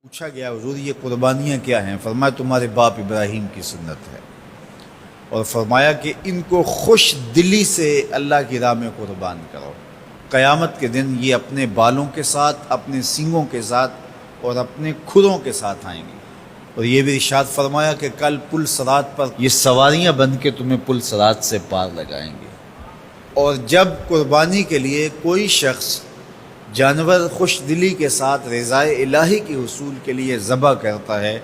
پوچھا گیا حضور یہ قربانیاں کیا ہیں؟ فرمایا تمہارے باپ ابراہیم کی سنت ہے، اور فرمایا کہ ان کو خوش دلی سے اللہ کی راہ میں قربان کرو۔ قیامت کے دن یہ اپنے بالوں کے ساتھ، اپنے سینگوں کے ساتھ اور اپنے کھروں کے ساتھ آئیں گے، اور یہ بھی ارشاد فرمایا کہ کل پل صراط پر یہ سواریاں بن کے تمہیں پل صراط سے پار لگائیں گے۔ اور جب قربانی کے لیے کوئی شخص جانور خوش دلی کے ساتھ رضائے الہی کے حصول کے لیے ذبح کرتا ہے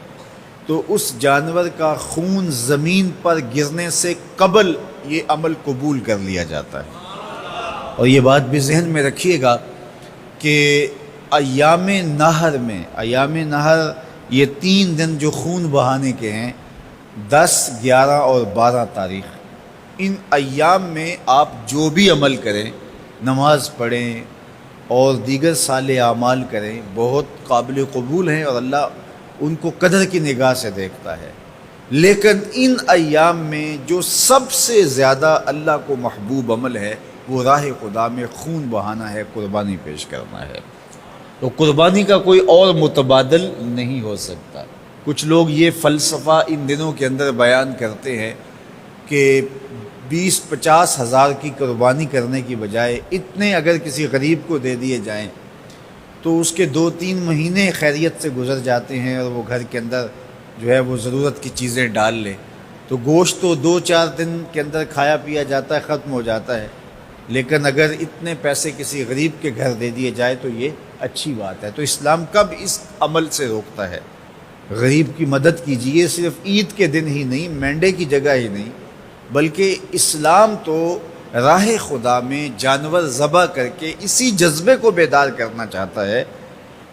تو اس جانور کا خون زمین پر گرنے سے قبل یہ عمل قبول کر لیا جاتا ہے۔ اور یہ بات بھی ذہن میں رکھیے گا کہ ایام نہر یہ 3 دن جو خون بہانے کے ہیں، 10، 11 اور 12 تاریخ، ان ایام میں آپ جو بھی عمل کریں، نماز پڑھیں اور دیگر صالح اعمال کریں، بہت قابل قبول ہیں اور اللہ ان کو قدر کی نگاہ سے دیکھتا ہے۔ لیکن ان ایام میں جو سب سے زیادہ اللہ کو محبوب عمل ہے وہ راہ خدا میں خون بہانا ہے، قربانی پیش کرنا ہے۔ تو قربانی کا کوئی اور متبادل نہیں ہو سکتا۔ کچھ لوگ یہ فلسفہ ان دنوں کے اندر بیان کرتے ہیں کہ 20-50 ہزار کی قربانی کرنے کی بجائے اتنے اگر کسی غریب کو دے دیے جائیں تو اس کے 2-3 مہینے خیریت سے گزر جاتے ہیں، اور وہ گھر کے اندر جو ہے وہ ضرورت کی چیزیں ڈال لے تو گوشت تو 2-4 دن کے اندر کھایا پیا جاتا ہے، ختم ہو جاتا ہے۔ لیکن اگر اتنے پیسے کسی غریب کے گھر دے دیے جائے تو یہ اچھی بات ہے۔ تو اسلام کب اس عمل سے روکتا ہے؟ غریب کی مدد کیجیے، صرف عید کے دن ہی نہیں، مینڈے کی جگہ ہی نہیں، بلکہ اسلام تو راہ خدا میں جانور ذبح کر کے اسی جذبے کو بیدار کرنا چاہتا ہے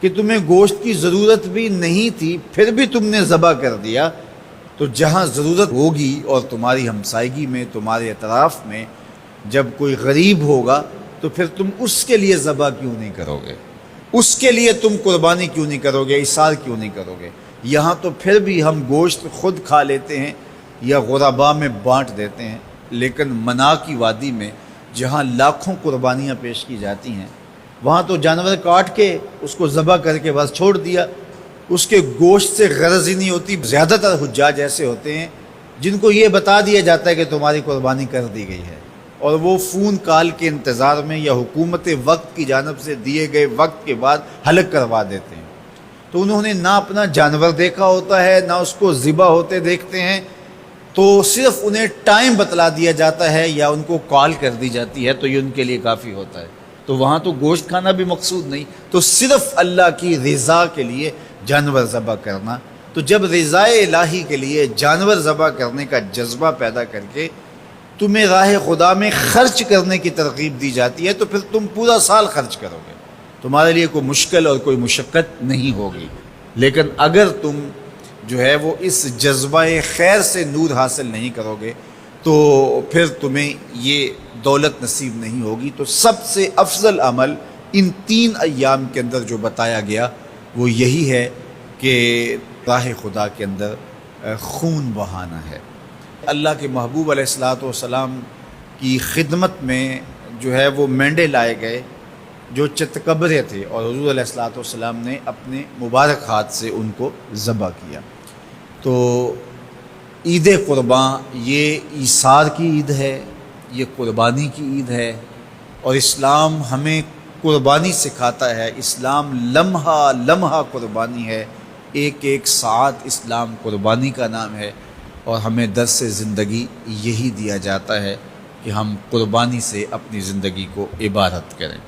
کہ تمہیں گوشت کی ضرورت بھی نہیں تھی پھر بھی تم نے ذبح کر دیا، تو جہاں ضرورت ہوگی اور تمہاری ہمسائیگی میں، تمہارے اطراف میں جب کوئی غریب ہوگا تو پھر تم اس کے لیے ذبح کیوں نہیں کرو گے؟ اس کے لیے تم قربانی کیوں نہیں کرو گے؟ اِثار کیوں نہیں کرو گے؟ یہاں تو پھر بھی ہم گوشت خود کھا لیتے ہیں یا غرباء میں بانٹ دیتے ہیں، لیکن منا کی وادی میں جہاں لاکھوں قربانیاں پیش کی جاتی ہیں وہاں تو جانور کاٹ کے اس کو ذبح کر کے بس چھوڑ دیا، اس کے گوشت سے غرض ہی نہیں ہوتی۔ زیادہ تر حجاج ایسے ہوتے ہیں جن کو یہ بتا دیا جاتا ہے کہ تمہاری قربانی کر دی گئی ہے، اور وہ فون کال کے انتظار میں یا حکومت وقت کی جانب سے دیے گئے وقت کے بعد حلق کروا دیتے ہیں۔ تو انہوں نے نہ اپنا جانور دیکھا ہوتا ہے، نہ اس کو ذبح ہوتے دیکھتے ہیں، تو صرف انہیں ٹائم بتلا دیا جاتا ہے یا ان کو کال کر دی جاتی ہے تو یہ ان کے لیے کافی ہوتا ہے۔ تو وہاں تو گوشت کھانا بھی مقصود نہیں، تو صرف اللہ کی رضا کے لیے جانور ذبح کرنا۔ تو جب رضائے الہی کے لیے جانور ذبح کرنے کا جذبہ پیدا کر کے تمہیں راہ خدا میں خرچ کرنے کی ترغیب دی جاتی ہے تو پھر تم پورا سال خرچ کرو گے، تمہارے لیے کوئی مشکل اور کوئی مشقت نہیں ہوگی۔ لیکن اگر تم جو ہے وہ اس جذبہ خیر سے نور حاصل نہیں کرو گے تو پھر تمہیں یہ دولت نصیب نہیں ہوگی۔ تو سب سے افضل عمل ان 3 ایام کے اندر جو بتایا گیا وہ یہی ہے کہ راہ خدا کے اندر خون بہانا ہے۔ اللہ کے محبوب علیہ الصلوۃ والسلام کی خدمت میں جو ہے وہ مینڈے لائے گئے جو چتکبرے تھے، اور حضور علیہ الصلوۃ والسلام نے اپنے مبارک ہاتھ سے ان کو ذبح کیا۔ تو عید قرباں یہ ایثار کی عید ہے، یہ قربانی کی عید ہے، اور اسلام ہمیں قربانی سکھاتا ہے۔ اسلام لمحہ لمحہ قربانی ہے، ایک ایک ساعت اسلام قربانی کا نام ہے، اور ہمیں درس زندگی یہی دیا جاتا ہے کہ ہم قربانی سے اپنی زندگی کو عبادت کریں۔